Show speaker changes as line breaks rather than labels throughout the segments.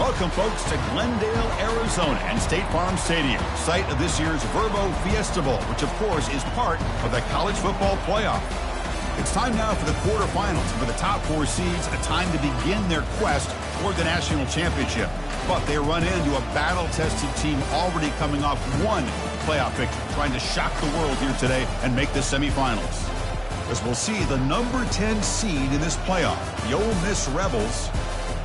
Welcome, folks, to Glendale, Arizona and State Farm Stadium, site of this year's Verbo Fiesta Bowl, which, of course, is part of the college football playoff. It's time now for the quarterfinals, and for the top 4 seeds, a time to begin their quest toward the national championship. But they run into a battle-tested team already coming off one playoff victory, trying to shock the world here today and make the semifinals. As we'll see, the number 10 seed in this playoff, the Ole Miss Rebels,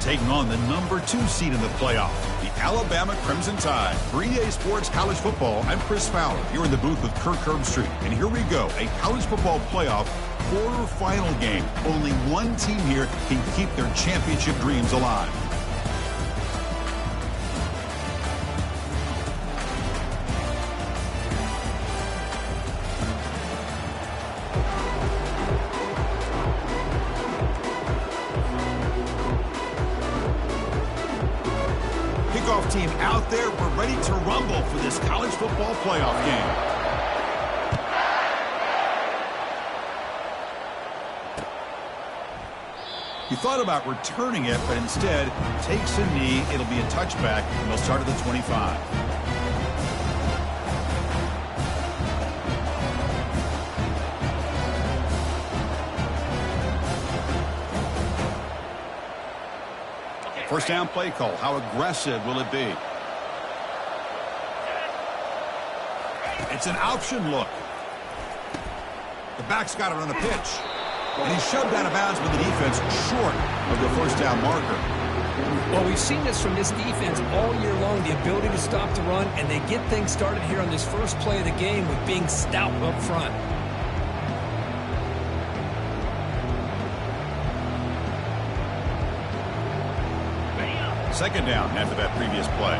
taking on the number 2 seed in the playoff, the Alabama Crimson Tide. For EA Sports College Football, I'm Chris Fowler, here in the booth with Kirk Herbstreit. And here we go, a college football playoff quarterfinal game. Only one team here can keep their championship dreams alive. Kickoff team out there. We're ready to rumble for this college football playoff game. He thought about returning it, but instead takes a knee. It'll be a touchback, and they'll start at the 25. First down play call. How aggressive will it be? It's an option look. The back's got it on the pitch. And he's shoved out of bounds with the defense short of the first down marker.
Well, we've seen this from this defense all year long, the ability to stop the run, and they get things started here on this first play of the game with being stout up front.
Second down after that previous play.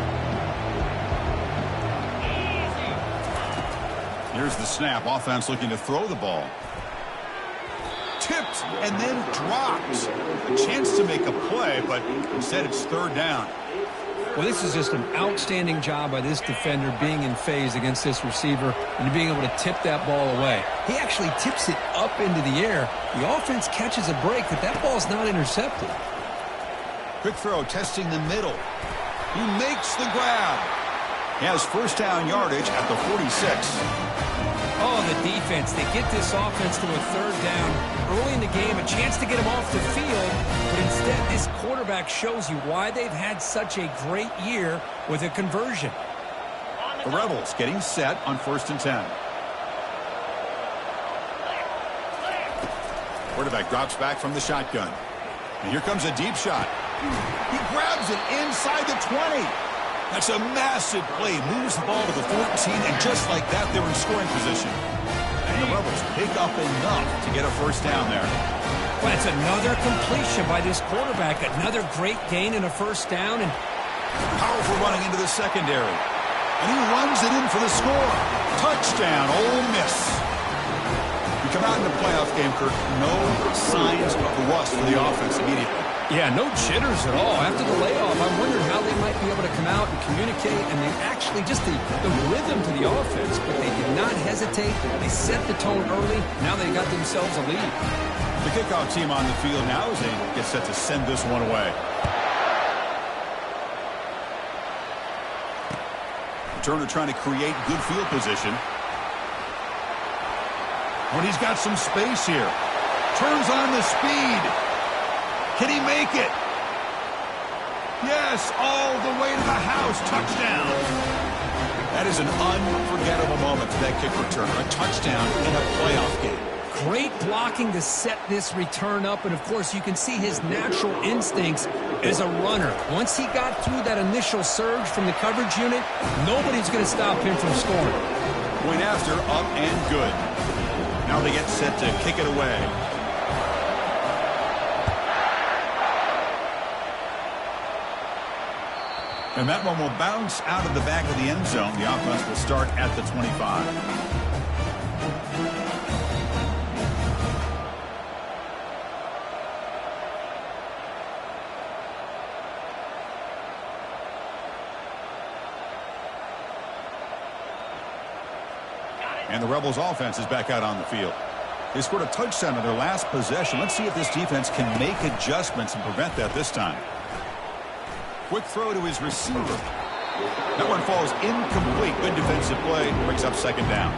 Here's the snap. Offense looking to throw the ball. Tipped and then dropped. A chance to make a play, but instead it's third down.
Well, this is just an outstanding job by this defender being in phase against this receiver and being able to tip that ball away. He actually tips it up into the air. The offense catches a break, but that ball's not intercepted.
Quick throw, testing the middle. He makes the grab. He has first down yardage at the 46.
Oh, the defense. They get this offense to a third down early in the game, a chance to get him off the field, but instead this quarterback shows you why they've had such a great year with a conversion.
The Rebels getting set on 1st and 10. Quarterback drops back from the shotgun. And here comes a deep shot. He grabs it inside the 20. That's a massive play. Moves the ball to the 14, and just like that, they're in scoring position. And the Rebels pick up enough to get a first down there.
Well, it's another completion by this quarterback. Another great gain and a first down. And
powerful running into the secondary. And he runs it in for the score. Touchdown, Ole Miss. We come out in the playoff game, Kirk. No signs of rust for the offense immediately.
Yeah, no jitters at all. After the layoff, I wondered how they might be able to come out and communicate, and they actually just the rhythm to the offense, but they did not hesitate. They set the tone early. Now they got themselves a lead.
The kickoff team on the field now as they get set to send this one away. Returner trying to create good field position. But he's got some space here. Turns on the speed. Can he make it? Yes, all the way to the house. Touchdown. That is an unforgettable moment for that kick returner. A touchdown in a playoff game.
Great blocking to set this return up, and of course you can see his natural instincts as a runner. Once he got through that initial surge from the coverage unit, nobody's going to stop him from scoring.
Point after, up and good. Now they get set to kick it away. And that one will bounce out of the back of the end zone. The offense will start at the 25. And the Rebels offense is back out on the field. They scored a touchdown in their last possession. Let's see if this defense can make adjustments and prevent that this time. Quick throw to his receiver. That one falls incomplete. Good defensive play. Brings up second down.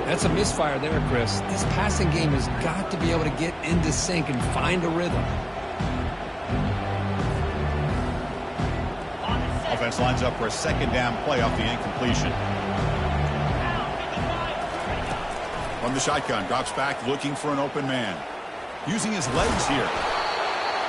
That's a misfire there, Chris. This passing game has got to be able to get into sync and find a rhythm.
Offense lines up for a second down play off the incompletion. From the shotgun, drops back looking for an open man. Using his legs here.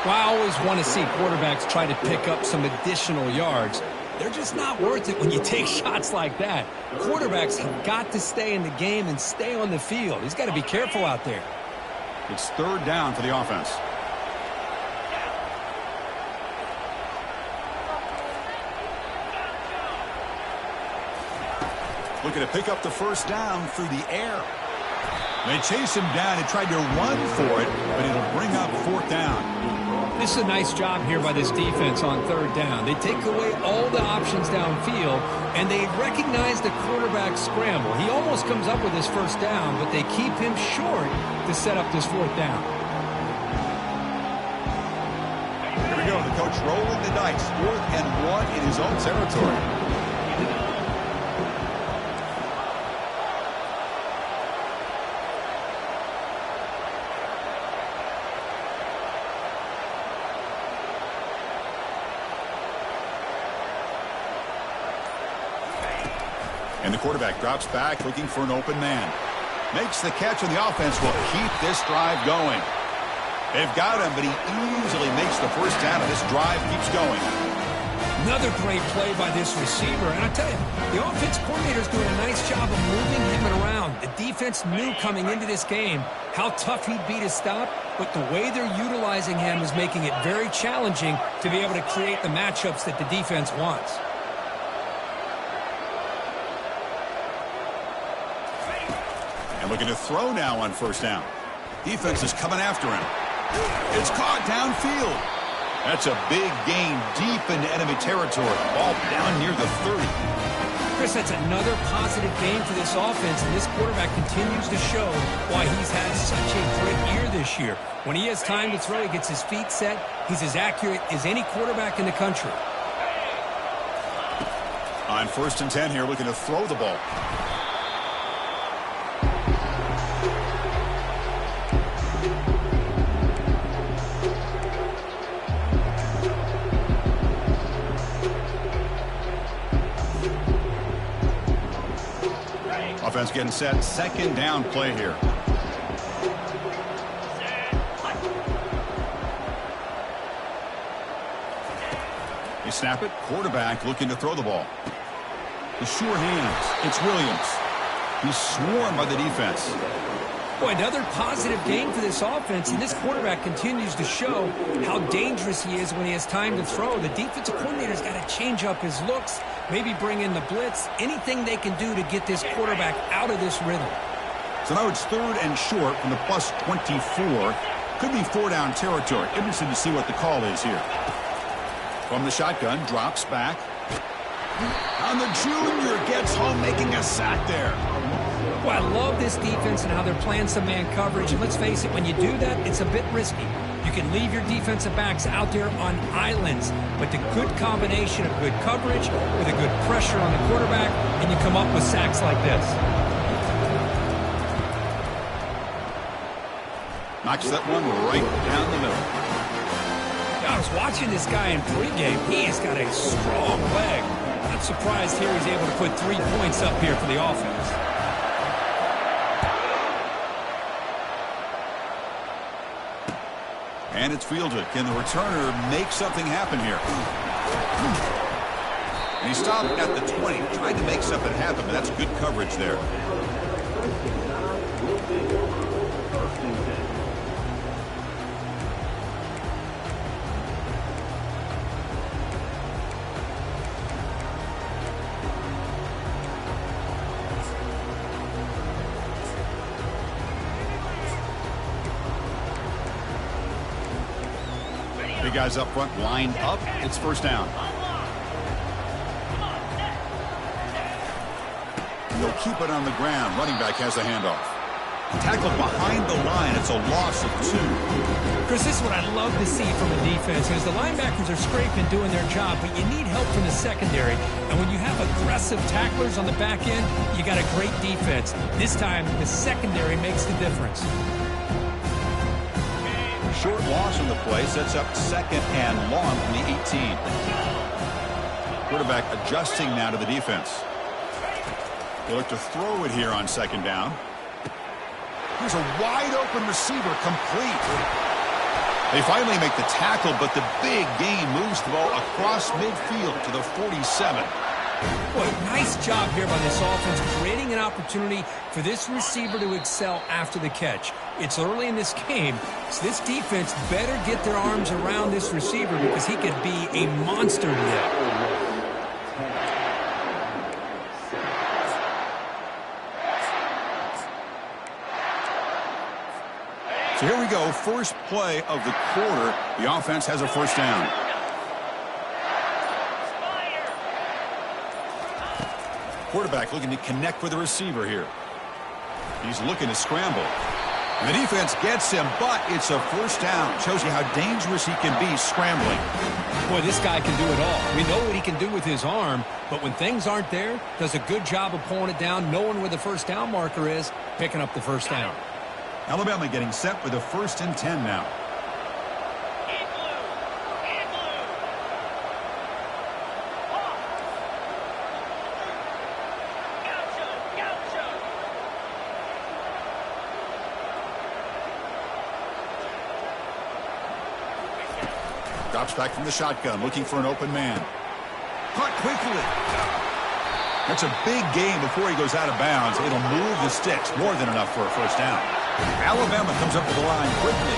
Well, I always want to see quarterbacks try to pick up some additional yards. They're just not worth it when you take shots like that. Quarterbacks have got to stay in the game and stay on the field. He's got to be careful out there.
It's third down for the offense. Looking to pick up the first down through the air. They chase him down and tried to run for it, but it'll bring up fourth down.
This is a nice job here by this defense on third down. They take away all the options downfield, and they recognize the quarterback scramble. He almost comes up with his first down, but they keep him short to set up this fourth down.
Here we go. The coach rolling the dice. 4th and 1 in his own territory. And the quarterback drops back looking for an open man. Makes the catch, and the offense will keep this drive going. They've got him, but he easily makes the first down, and this drive keeps going.
Another great play by this receiver. And I tell you, the offense coordinator is doing a nice job of moving him around. The defense knew coming into this game how tough he'd be to stop, but the way they're utilizing him is making it very challenging to be able to create the matchups that the defense wants.
Looking to throw now on first down. Defense is coming after him. It's caught downfield. That's a big gain deep into enemy territory. Ball down near the 30.
Chris, that's another positive game for this offense, and this quarterback continues to show why he's had such a great year this year. When he has time to throw, he gets his feet set. He's as accurate as any quarterback in the country.
On 1st and 10 here, looking to throw the ball. Offense getting set. Second down play here. They snap it. Quarterback looking to throw the ball. The sure hands. It's Williams. He's swarmed by the defense.
Boy, another positive game for this offense, and this quarterback continues to show how dangerous he is when he has time to throw. The defensive coordinator's got to change up his looks, maybe bring in the blitz, anything they can do to get this quarterback out of this rhythm.
So now it's 3rd and short from the plus 24. Could be 4-down territory. Interested to see what the call is here. From the shotgun, drops back. And the junior gets home, making a sack there.
Well, I love this defense and how they're playing some man coverage. And let's face it, when you do that, it's a bit risky. You can leave your defensive backs out there on islands, but the good combination of good coverage with a good pressure on the quarterback, and you come up with sacks like this.
Knocks that one right down the middle.
I was watching this guy in pregame. He has got a strong leg. Not surprised here he's able to put 3 points up here for the offense.
And it's fielded. Can the returner make something happen here? And he stopped at the 20. Tried to make something happen, but that's good coverage there. Big guys up front, lined up. It's first down. And they'll keep it on the ground. Running back has the handoff. Tackled behind the line. It's a loss of 2.
Chris, this is what I love to see from a defense, because the linebackers are scraping, doing their job, but you need help from the secondary. And when you have aggressive tacklers on the back end, you got a great defense. This time, the secondary makes the difference.
Short loss on the play sets up 2nd and long from the 18. Quarterback adjusting now to the defense. They look to throw it here on 2nd down. Here's a wide-open receiver, complete. They finally make the tackle, but the big gain moves the ball across midfield to the 47.
Boy, nice job here by this offense, creating an opportunity for this receiver to excel after the catch. It's early in this game, so this defense better get their arms around this receiver because he could be a monster today.
So here we go, first play of the quarter. The offense has a first down. Quarterback looking to connect with the receiver here. He's looking to scramble. And the defense gets him, but it's a first down. Shows you how dangerous he can be scrambling.
Boy, this guy can do it all. We know what he can do with his arm, but when things aren't there, does a good job of pulling it down, knowing where the first down marker is, picking up the first down.
Alabama getting set with a 1st and 10 now. Drops back from the shotgun, looking for an open man. Caught quickly. That's a big gain before he goes out of bounds. It'll move the sticks, more than enough for a first down. Alabama comes up with the line quickly.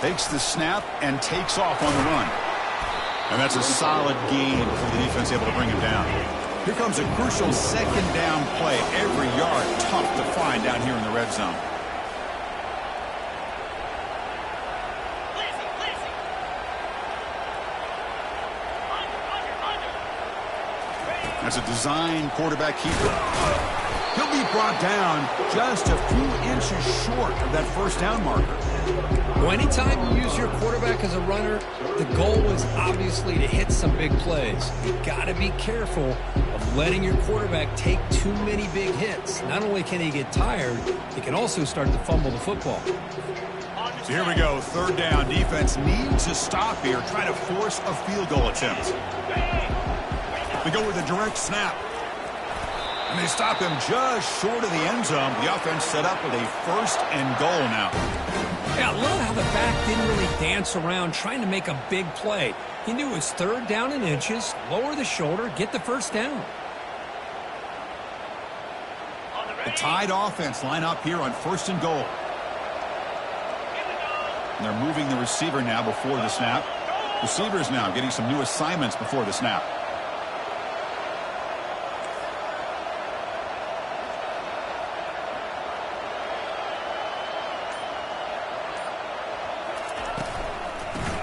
Takes the snap and takes off on the run. And that's a solid gain for the defense able to bring him down. Here comes a crucial 2nd down play. Every yard tough to find down here in the red zone. That's a design quarterback keeper. He'll be brought down just a few inches short of that first down marker.
Well, anytime you use your quarterback as a runner, the goal is obviously to hit some big plays. You got to be careful of letting your quarterback take too many big hits. Not only can he get tired, he can also start to fumble the football.
So here we go, 3rd down. Defense needs to stop here, try to force a field goal attempt. They go with a direct snap. And they stop him just short of the end zone. The offense set up with a 1st and goal now.
Yeah, I love how the back didn't really dance around trying to make a big play. He knew it was 3rd down in inches, lower the shoulder, get the first down.
The tied offense line up here on 1st and goal. And they're moving the receiver now before the snap. Receivers now getting some new assignments before the snap.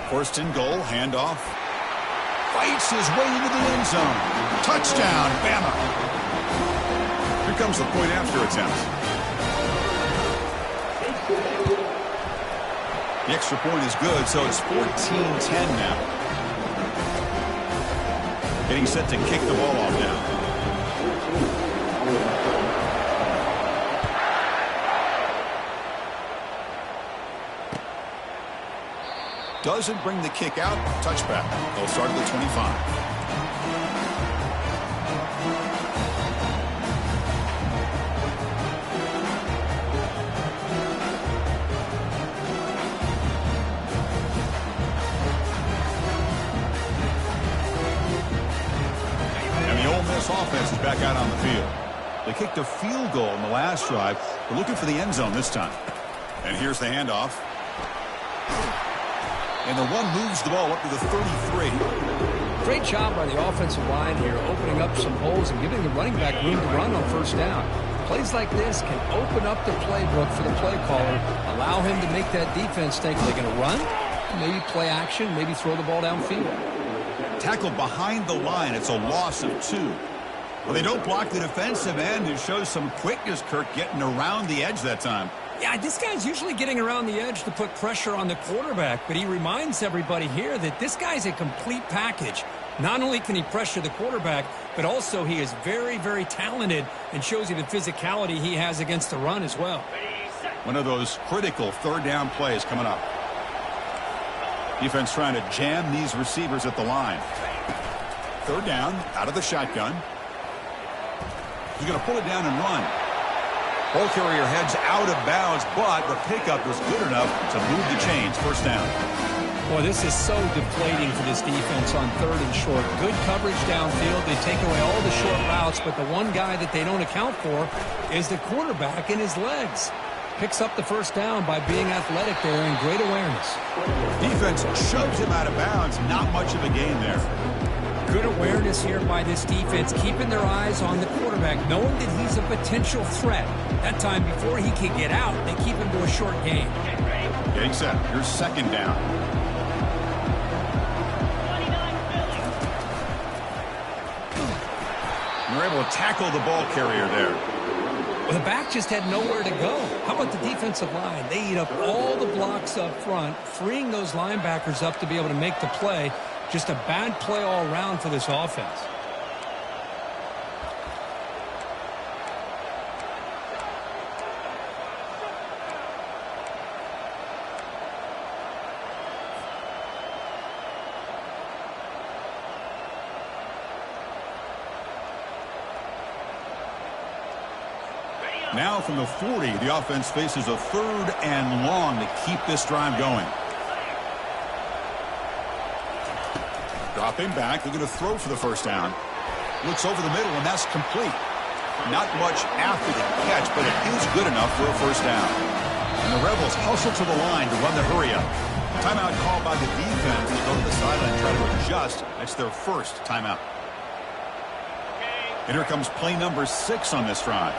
First and goal, handoff. Fights his way into the end zone. Touchdown, Bama. Here comes the point after attempt. The extra point is good, so it's 14-10 now. Getting set to kick the ball off now. Doesn't bring the kick out. Touchback. They'll start at the 25. And the Ole Miss offense is back out on the field. They kicked a field goal in the last drive. They're looking for the end zone this time. And here's the handoff. And the run moves the ball up to the 33.
Great job by the offensive line here, opening up some holes and giving the running back room to run on first down. Plays like this can open up the playbook for the play caller, allow him to make that defense think they're going to run, maybe play action, maybe throw the ball downfield.
Tackled behind the line. It's a loss of 2. Well, they don't block the defensive end. It shows some quickness, Kirk, getting around the edge that time.
Yeah, this guy's usually getting around the edge to put pressure on the quarterback, but he reminds everybody here that this guy's a complete package. Not only can he pressure the quarterback, but also he is very, very talented and shows you the physicality he has against the run as well.
One of those critical third down plays coming up. Defense trying to jam these receivers at the line. Third down, out of the shotgun. He's going to pull it down and run. Ball carrier heads out of bounds, but the pickup was good enough to move the chains. First down.
Boy, this is so deflating for this defense on 3rd and short. Good coverage downfield. They take away all the short routes, but the one guy that they don't account for is the quarterback and his legs. Picks up the first down by being athletic there and great awareness.
Defense shoves him out of bounds. Not much of a gain there.
Good awareness here by this defense, keeping their eyes on the quarterback, knowing that he's a potential threat. That time, before he can get out, they keep him to a short gain.
Getting set. Here's second down. And they're able to tackle the ball carrier there.
Well, the back just had nowhere to go. How about the defensive line? They eat up all the blocks up front, freeing those linebackers up to be able to make the play. Just a bad play all around for this offense.
Now from the 40, the offense faces a 3rd and long to keep this drive going. Dropping back, they're going to throw for the first down. Looks over the middle, and that's complete. Not much after the catch, but it is good enough for a first down. And the Rebels hustle to the line to run the hurry-up. Timeout called by the defense. They go to the sideline and try to adjust. That's their first timeout. And here comes play number 6 on this drive.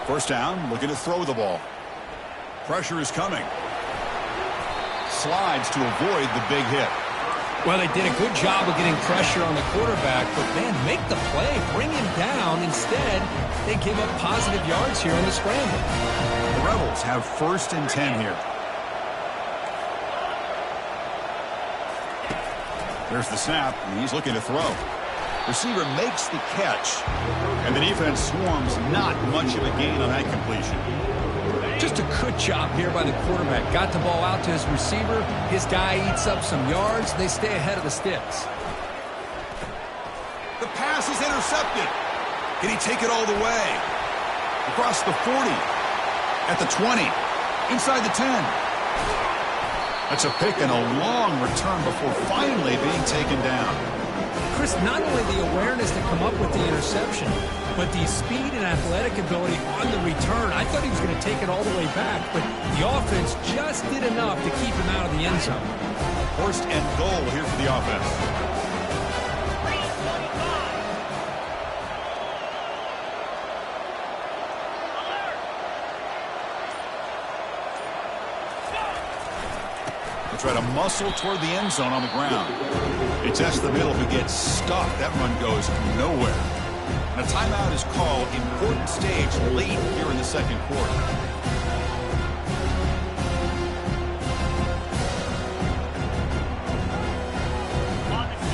First down, looking to throw the ball. Pressure is coming. Slides to avoid the big hit.
Well, they did a good job of getting pressure on the quarterback, but man, make the play, bring him down. Instead, they give up positive yards here on the scramble.
The Rebels have 1st and 10 here. There's the snap, and he's looking to throw. Receiver makes the catch, and the defense swarms. Not much of a gain on that completion.
Just a good job here by the quarterback. Got the ball out to his receiver. His guy eats up some yards. They stay ahead of the sticks.
The pass is intercepted. Can he take it all the way? Across the 40. At the 20. Inside the 10. That's a pick and a long return before finally being taken down.
Chris, not only the awareness to come up with the interception, but the speed and athletic ability on the return. I thought he was going to take it all the way back, but the offense just did enough to keep him out of the end zone.
1st and goal here for the offense. They try to muscle toward the end zone on the ground. They test the middle. Who gets stuck? That run goes nowhere. And a timeout is called. Important stage late here in the 2nd quarter.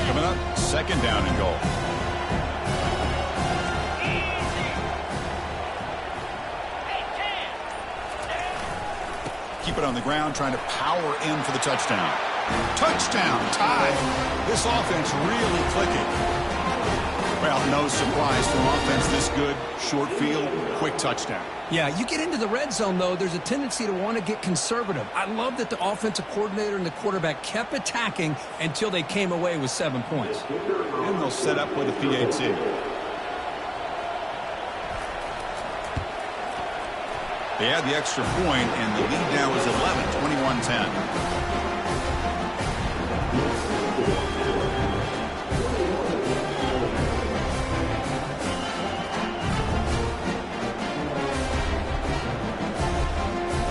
Coming up, 2nd down and goal. Keep it on the ground, trying to power in for the touchdown. Touchdown, tie. This offense really clicking. Well, no surprise from offense this good. Short field, quick touchdown.
Yeah, you get into the red zone, though, there's a tendency to want to get conservative. I love that the offensive coordinator and the quarterback kept attacking until they came away with 7 points.
And they'll set up with a PAT. They add the extra point, and the lead now is 11, 21-10.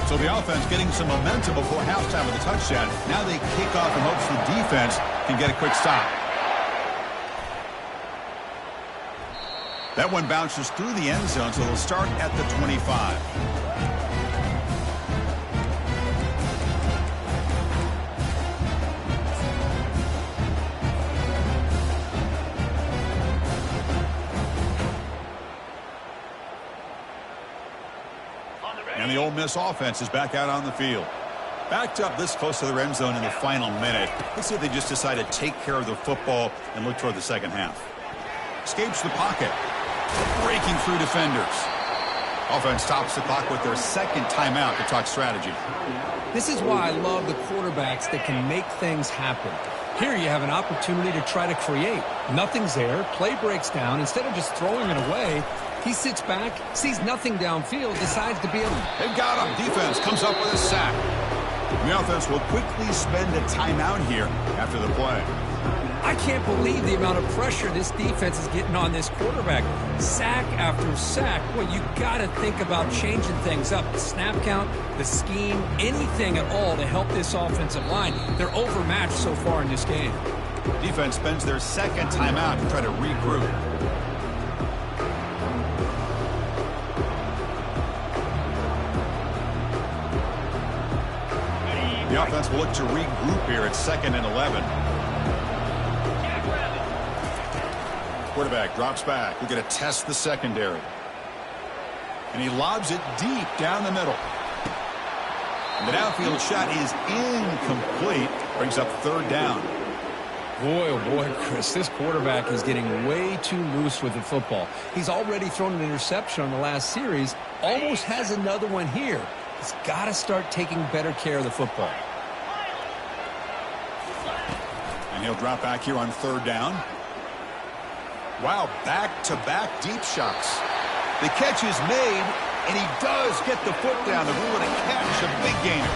So So the offense getting some momentum before halftime with a touchdown. Now they kick off in hopes the defense can get a quick stop. That one bounces through the end zone, so they'll start at the 25. And the Ole Miss offense is back out on the field. Backed up this close to the end zone in the final minute. Let's see if they just decide to take care of the football and look toward the second half. Escapes the pocket. Breaking through defenders. Offense stops the clock with their second timeout to talk strategy.
This is why I love the quarterbacks that can make things happen. Here you have an opportunity to try to create. Nothing's there. Play breaks down. Instead of just throwing it away, he sits back, sees nothing downfield, decides to be able to...
They've got him. Defense comes up with a sack. The offense will quickly spend a timeout here after the play.
I can't believe the amount of pressure this defense is getting on this quarterback. Sack after sack. Well, you got to think about changing things up. The snap count, the scheme, anything at all to help this offensive line. They're overmatched so far in this game.
Defense spends their second timeout to try to regroup. The offense will look to regroup here at 2nd and 11. Quarterback drops back. We're going to test the secondary. And he lobs it deep down the middle. And the downfield shot is incomplete. Brings up 3rd down.
Boy, oh boy, Chris, this quarterback is getting way too loose with the football. He's already thrown an interception on the last series. Almost has another one here. He's got to start taking better care of the football.
And he'll drop back here on 3rd down. Wow, back-to-back deep shots. The catch is made, and he does get the foot down to rule it a catch, a big gainer.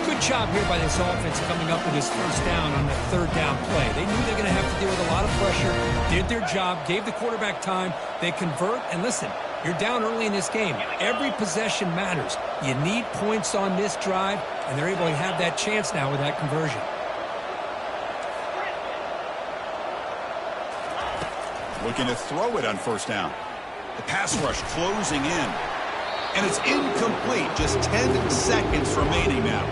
Good job here by this offense coming up with his 1st down on that 3rd down play. They knew they were going to have to deal with a lot of pressure, did their job, gave the quarterback time. They convert, and listen, you're down early in this game. Every possession matters. You need points on this drive, and they're able to have that chance now with that conversion.
Looking to throw it on 1st down. The pass rush closing in. And it's incomplete. Just 10 seconds remaining now.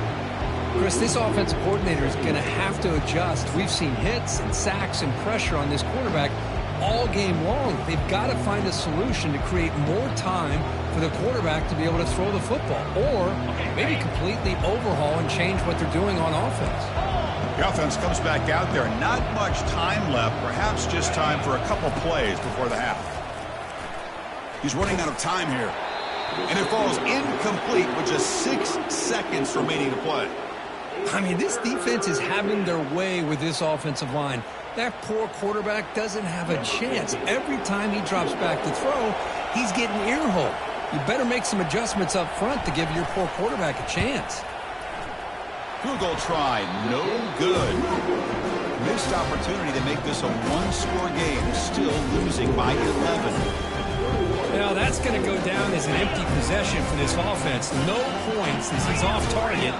Chris, this offensive coordinator is going to have to adjust. We've seen hits and sacks and pressure on this quarterback all game long. They've got to find a solution to create more time for the quarterback to be able to throw the football. Or maybe completely overhaul and change what they're doing on offense.
The offense comes back out there. Not much time left. Perhaps just time for a couple plays before the half. He's running out of time here. And it falls incomplete with just 6 seconds remaining to play.
I mean, this defense is having their way with this offensive line. That poor quarterback doesn't have a chance. Every time he drops back to throw, he's getting earholed. You better make some adjustments up front to give your poor quarterback a chance.
Field goal try, no good. Missed opportunity to make this a one-score game, still losing by 11.
Now that's going to go down as an empty possession for this offense. No points as he's off target.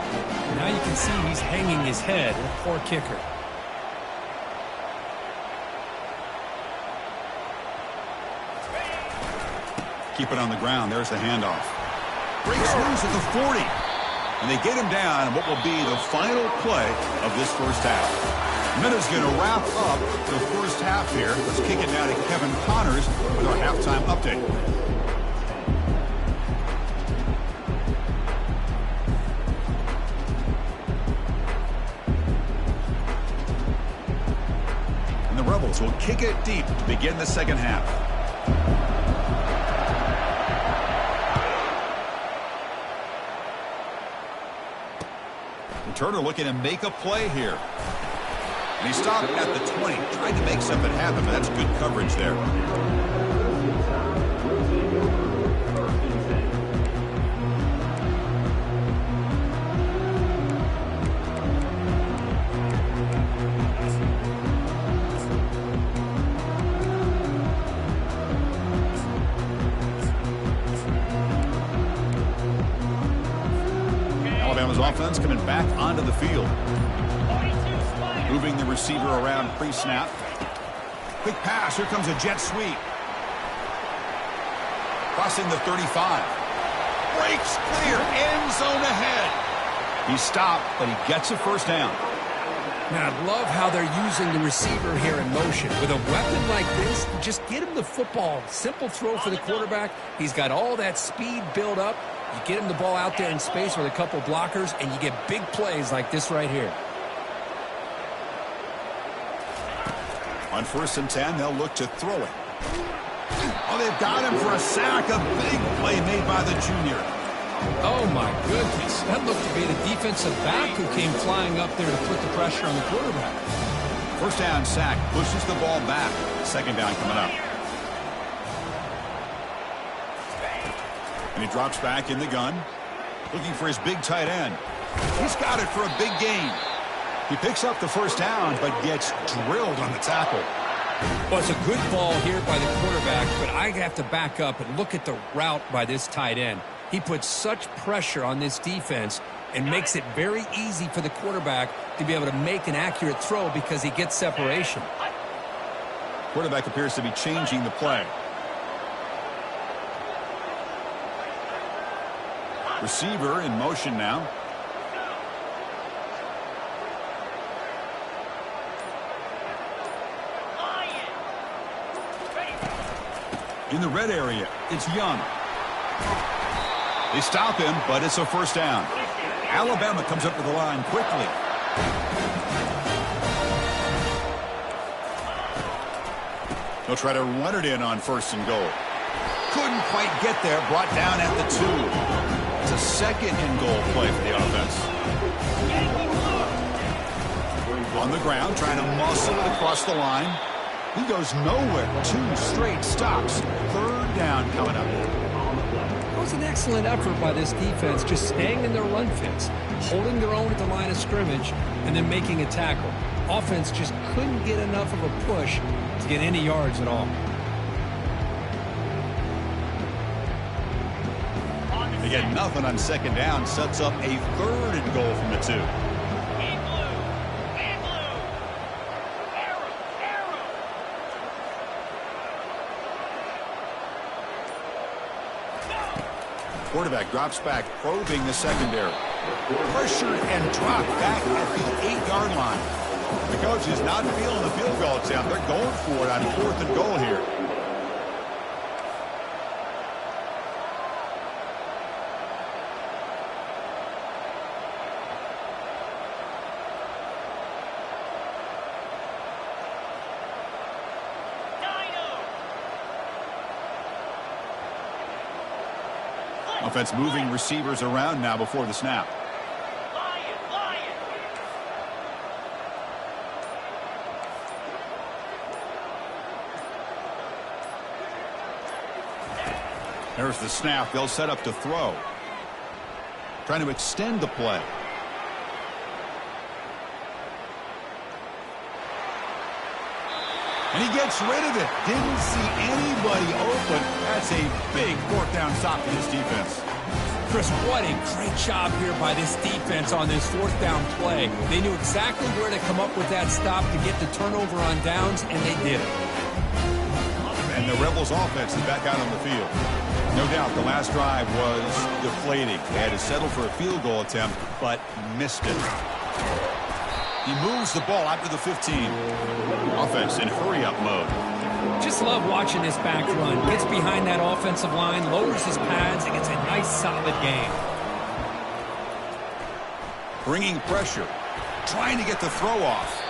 Now you can see he's hanging his head. Poor kicker.
Keep it on the ground. There's the handoff. Breaks loose at the 40. And they get him down in what will be the final play of this 1st half. Minutes going to wrap up the 1st half here. Let's kick it now to Kevin Connors with our halftime update. And the Rebels will kick it deep to begin the 2nd half. Turner looking to make a play here. And he stopped at the 20, tried to make something happen, but that's good coverage there. offense coming back onto the field. Moving the receiver around pre-snap. Quick pass. Here comes a jet sweep. Crossing the 35. Breaks clear. End zone ahead. He stopped, but he gets a first down.
Now, I love how they're using the receiver here in motion. With a weapon like this, just get him the football. Simple throw for the quarterback. He's got all that speed built up. You get him the ball out there in space with a couple blockers, and you get big plays like this right here.
On 1st and 10, they'll look to throw it. Oh, they've got him for a sack. A big play made by the junior.
Oh, my goodness. That looked to be the defensive back who came flying up there to put the pressure on the quarterback.
First down sack. Pushes the ball back. Second down coming up. And he drops back in the gun. Looking for his big tight end. He's got it for a big gain. He picks up the first down, but gets drilled on the tackle.
Well, it's a good ball here by the quarterback, but I have to back up and look at the route by this tight end. He puts such pressure on this defense and makes it very easy for the quarterback to be able to make an accurate throw because he gets separation.
Quarterback appears to be changing the play. Receiver in motion now. In the red area, it's Young. They stop him, but it's a first down. Alabama comes up with the line quickly. They'll try to run it in on 1st and goal. Couldn't quite get there, brought down at the 2. It's a 2nd and goal play for the offense. On the ground, trying to muscle it across the line. He goes nowhere. 2 straight stops. 3rd down coming up.
It was an excellent effort by this defense, just staying in their run fits, holding their own at the line of scrimmage, and then making a tackle. Offense just couldn't get enough of a push to get any yards at all.
They get nothing on 2nd down. Sets up a 3rd and goal from the 2. Quarterback drops back, probing the secondary. Pressured and dropped back at the 8-yard line. The coach is not feeling the field goal attempt. They're going for it on 4th and goal here. Offense moving receivers around now before the snap. There's the snap. They'll set up to throw. Trying to extend the play. And he gets rid of it. Didn't see anybody open. That's a big 4th down stop for this defense.
Chris, what a great job here by this defense on this 4th down play. They knew exactly where to come up with that stop to get the turnover on downs, and they did it.
And the Rebels offense is back out on the field. No doubt the last drive was deflating. They had to settle for a field goal attempt, but missed it. He moves the ball out to the 15. Offense in hurry-up mode.
Just love watching this back run. Gets behind that offensive line, lowers his pads, and gets a nice, solid gain.
Bringing pressure. Trying to get the throw off.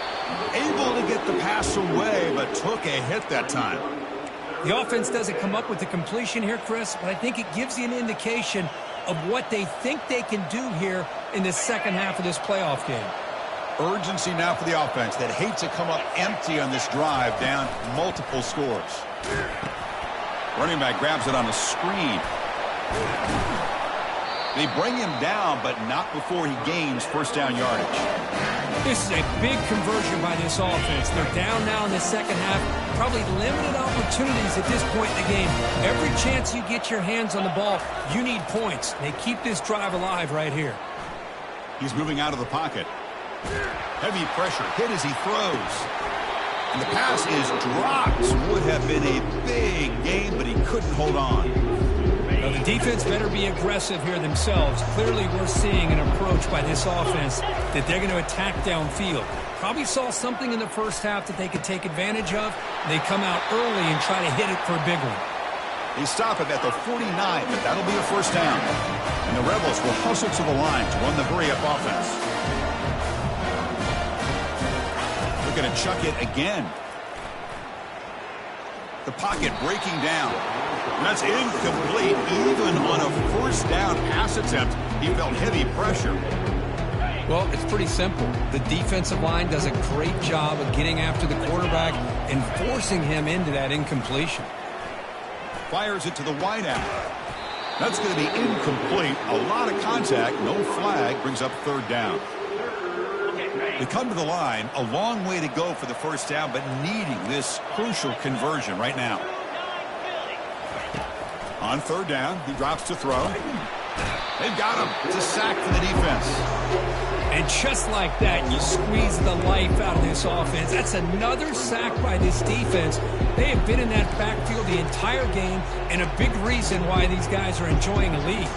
Able to get the pass away, but took a hit that time.
The offense doesn't come up with the completion here, Chris, but I think it gives you an indication of what they think they can do here in the second half of this playoff game.
Urgency now for the offense that hate to come up empty on this drive, down multiple scores. Running back grabs it on a screen. They bring him down, but not before he gains first down yardage.
This is a big conversion by this offense. They're down now in the second half. Probably limited opportunities at this point in the game. Every chance you get your hands on the ball, you need points. They keep this drive alive right here.
He's moving out of the pocket. Heavy pressure hit as he throws. And the pass is dropped. Would have been a big gain, but he couldn't hold on.
Now, the defense better be aggressive here themselves. Clearly, we're seeing an approach by this offense that they're going to attack downfield. Probably saw something in the first half that they could take advantage of. They come out early and try to hit it for a big one.
They stop it at the 49, but that'll be a first down. And the Rebels will hustle to the line to run the hurry-up offense. They're going to chuck it again. The pocket breaking down. And that's incomplete. Even on a first down pass attempt, he felt heavy pressure.
Well, it's pretty simple. The defensive line does a great job of getting after the quarterback and forcing him into that incompletion.
Fires it to the wideout. That's going to be incomplete. A lot of contact. No flag. Brings up third down. They come to the line. A long way to go for the first down, but needing this crucial conversion right now. On third down, he drops to throw. They've got him. It's a sack for the defense.
And just like that, you squeeze the life out of this offense. That's another sack by this defense. They have been in that backfield the entire game, and a big reason why these guys are enjoying a lead.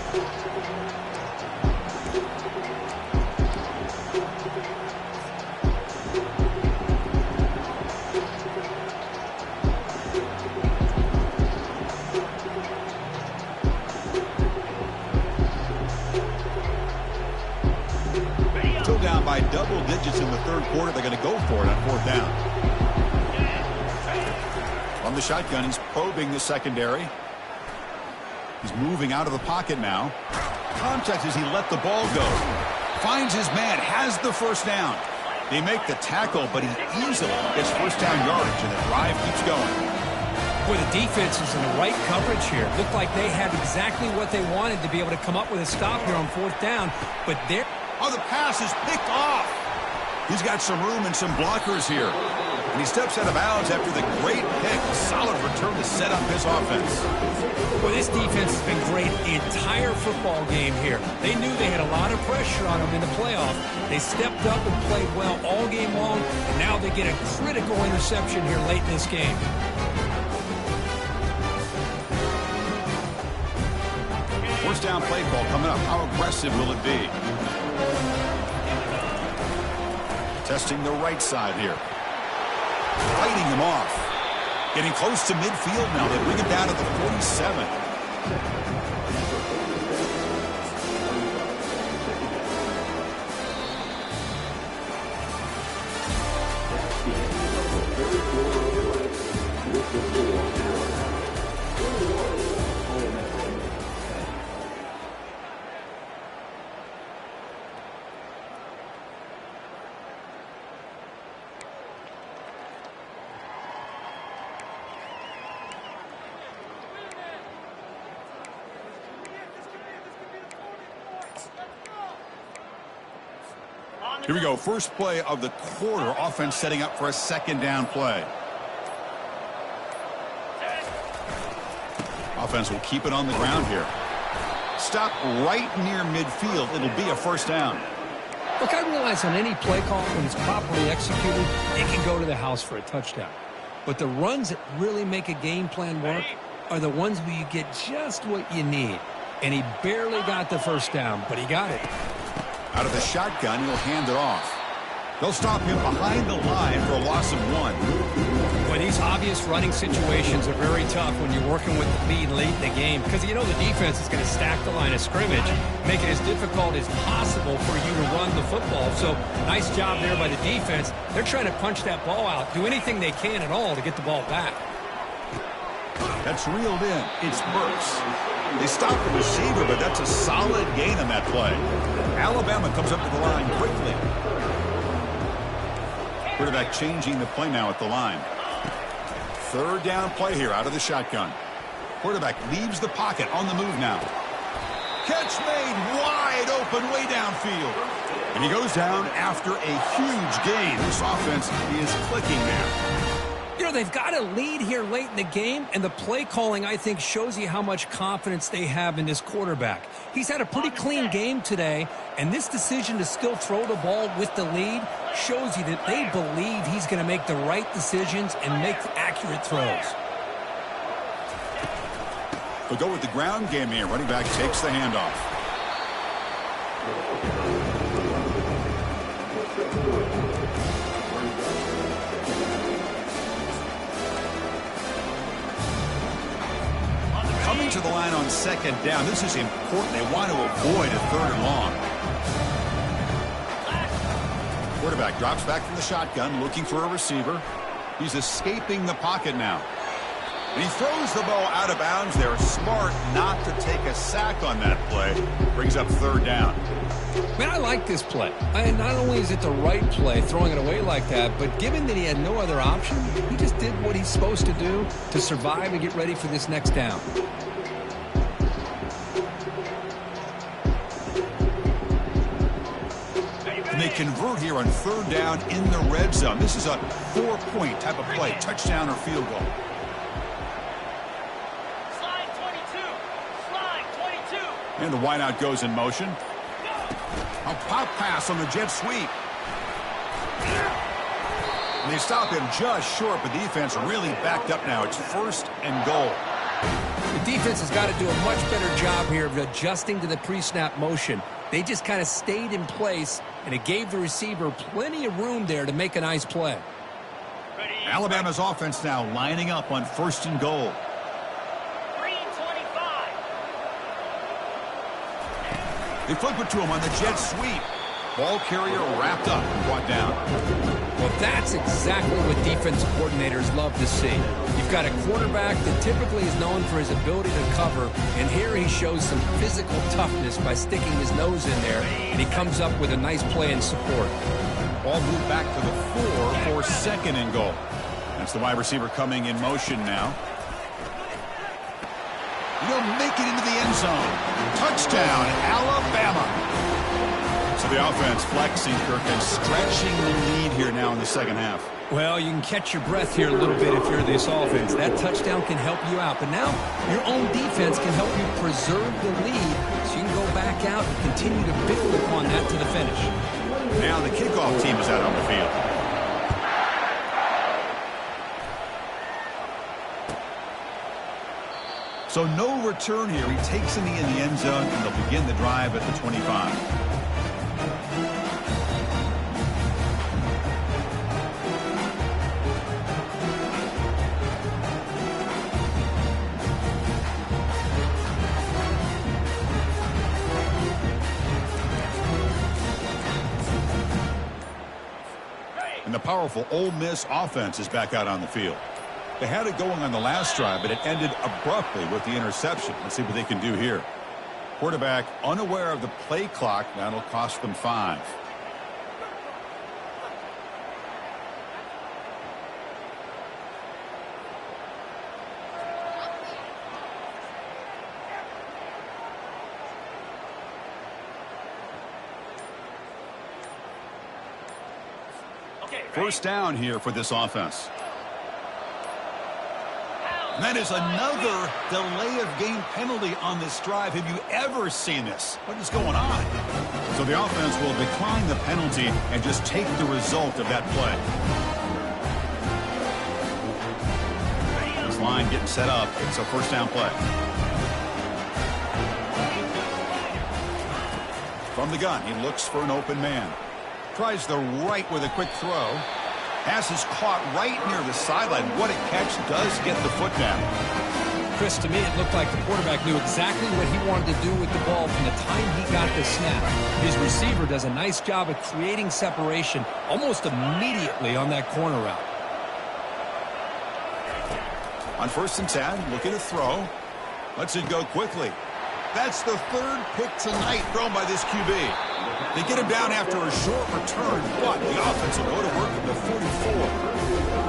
By double digits in the third quarter. They're going to go for it on fourth down. On the shotgun, he's probing the secondary. He's moving out of the pocket now. Contact as he let the ball go. Finds his man, has the first down. They make the tackle, but he easily gets first down yardage, and the drive keeps going.
Boy, the defense is in the right coverage here. Looked like they had exactly what they wanted to be able to come up with a stop here on fourth down, but they're...
Oh, the pass is picked off. He's got some room and some blockers here. And he steps out of bounds after the great pick. A solid return to set up his offense.
Well, this defense has been great the entire football game here. They knew they had a lot of pressure on them in the playoff. They stepped up and played well all game long, and now they get a critical interception here late in this game.
First down play call coming up. How aggressive will it be? Testing the right side here. Fighting him off. Getting close to midfield now. They bring it down to the 47. Here we go. First play of the quarter. Offense setting up for a second down play. Offense will keep it on the ground here. Stop right near midfield. It'll be a first down.
Look, I realize on any play call, when it's properly executed, it can go to the house for a touchdown. But the runs that really make a game plan work are the ones where you get just what you need. And he barely got the first down, but he got it.
Out of the shotgun, he'll hand it off. They'll stop him behind the line for a loss of 1.
Boy, these obvious running situations are very tough when you're working with the lead late in the game, because you know the defense is going to stack the line of scrimmage, make it as difficult as possible for you to run the football. So nice job there by the defense. They're trying to punch that ball out, do anything they can at all to get the ball back.
That's reeled in. It's Burks. They stop the receiver, but that's a solid gain on that play. Alabama comes up to the line quickly. Quarterback changing the play now at the line. Third down play here out of the shotgun. Quarterback leaves the pocket on the move now. Catch made wide open way downfield. And he goes down after a huge gain. This offense is clicking now.
You know, they've got a lead here late in the game, and the play calling, I think, shows you how much confidence they have in this quarterback. He's had a pretty clean game today, and this decision to still throw the ball with the lead shows you that they believe he's going to make the right decisions and make accurate throws.
They'll go with the ground game here. Running back takes the handoff. Coming to the line on second down. This is important. They want to avoid a 3rd and long. Quarterback drops back from the shotgun, looking for a receiver. He's escaping the pocket now. And he throws the ball out of bounds there. Smart not to take a sack on that play. Brings up 3rd down.
Man, I like this play. Not only is it the right play, throwing it away like that, but given that he had no other option, he just did what he's supposed to do to survive and get ready for this next down.
And they convert here on 3rd down in the red zone. This is a 4-point type of play, touchdown or field goal. And the wideout goes in motion. A pop pass on the jet sweep. And they stop him just short, but the defense really backed up now. It's 1st and goal.
The defense has got to do a much better job here of adjusting to the pre-snap motion. They just kind of stayed in place, and it gave the receiver plenty of room there to make a nice play.
Alabama's offense now lining up on 1st and goal. They flip it to him on the jet sweep. Ball carrier wrapped up and brought down.
Well, that's exactly what defensive coordinators love to see. You've got a quarterback that typically is known for his ability to cover, and here he shows some physical toughness by sticking his nose in there, and he comes up with a nice play in support.
Ball moved back to the 4 for 2nd and goal. That's the wide receiver coming in motion now. He'll make it into the end zone. Touchdown, Alabama. So the offense flexing, Kirk, and stretching the lead here now in the 2nd half.
Well, you can catch your breath here a little bit if you're this offense. That touchdown can help you out. But now your own defense can help you preserve the lead so you can go back out and continue to build upon that to the finish.
Now the kickoff team is out on the field. So no return here. He takes in the end zone, and they'll begin the drive at the 25. And the powerful Ole Miss offense is back out on the field. They had it going on the last drive, but it ended abruptly with the interception. Let's see what they can do here. Quarterback unaware of the play clock. That'll cost them 5. First down here for this offense. And that is another delay of game penalty on this drive. Have you ever seen this? What is going on? So the offense will decline the penalty and just take the result of that play. This line getting set up. It's a first down play. From the gun, he looks for an open man. Tries the right with a quick throw. Pass is caught right near the sideline. What a catch. Does get the foot down.
Chris, to me, it looked like the quarterback knew exactly what he wanted to do with the ball from the time he got the snap. His receiver does a nice job of creating separation almost immediately on that corner route.
On 1st and 10, looking to throw. Lets it go quickly. That's the 3rd pick tonight thrown by this QB. They get him down after a short return, but the offense will go to work at the 44.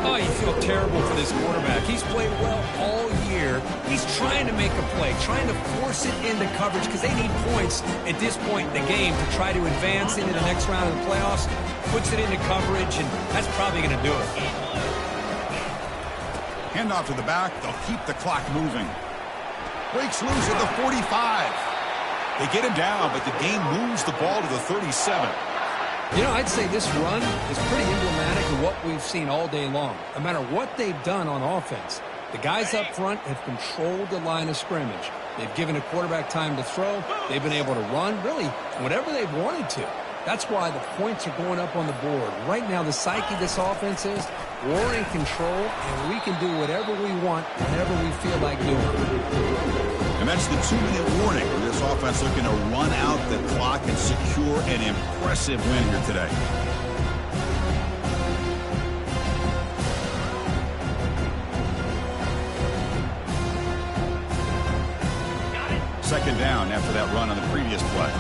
Oh, you feel terrible for this quarterback. He's played well all year. He's trying to make a play, trying to force it into coverage because they need points at this point in the game to try to advance into the next round of the playoffs. Puts it into coverage, and that's probably going to do it.
Handoff to the back. They'll keep the clock moving. Breaks loose at the 45. They get him down, but the game moves the ball to the 37.
You know, I'd say this run is pretty emblematic of what we've seen all day long. No matter what they've done on offense, the guys up front have controlled the line of scrimmage. They've given a quarterback time to throw. They've been able to run, really, whatever they've wanted to. That's why the points are going up on the board. Right now, the psyche of this offense is we're in control, and we can do whatever we want whenever we feel like doing it.
And that's the 2-minute warning for this offense looking to run out the clock and secure an impressive win here today. Second down after that run on the previous play.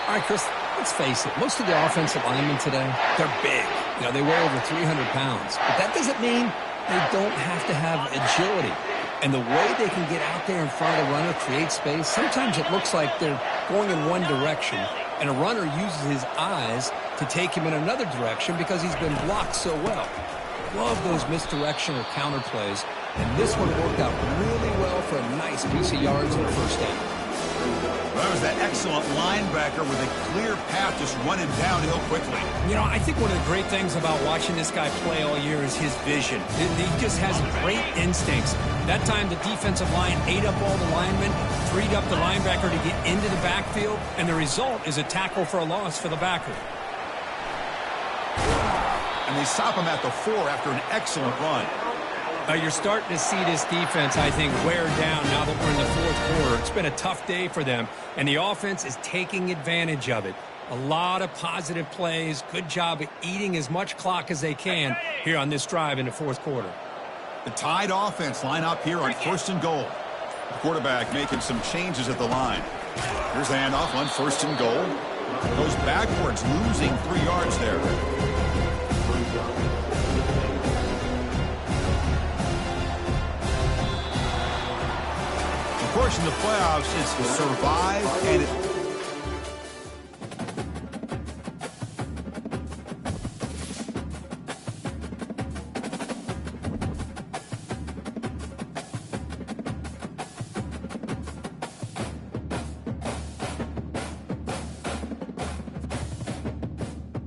All right, Chris, let's face it. Most of the offensive linemen today, they're big. You know, they weigh over 300 pounds. But that doesn't mean they don't have to have agility. And the way they can get out there in front of the runner, create space, sometimes it looks like they're going in one direction, and a runner uses his eyes to take him in another direction because he's been blocked so well. Love those misdirection or counter plays, and this one worked out really well for a nice piece of yards and a first down.
That was that excellent linebacker with a clear path just running downhill quickly.
You know, I think one of the great things about watching this guy play all year is his vision. He just has great instincts. That time the defensive line ate up all the linemen, freed up the linebacker to get into the backfield, and the result is a tackle for a loss for the backer.
And they stop him at the 4 after an excellent run.
You're starting to see this defense, I think, wear down now that we're in the fourth quarter. It's been a tough day for them, and the offense is taking advantage of it. A lot of positive plays. Good job of eating as much clock as they can here on this drive in the fourth quarter.
The Tide offense line up here on 1st and goal. The quarterback making some changes at the line. Here's the handoff on 1st and goal. Goes backwards, losing 3 yards there. Of course, in the playoffs, it's survive and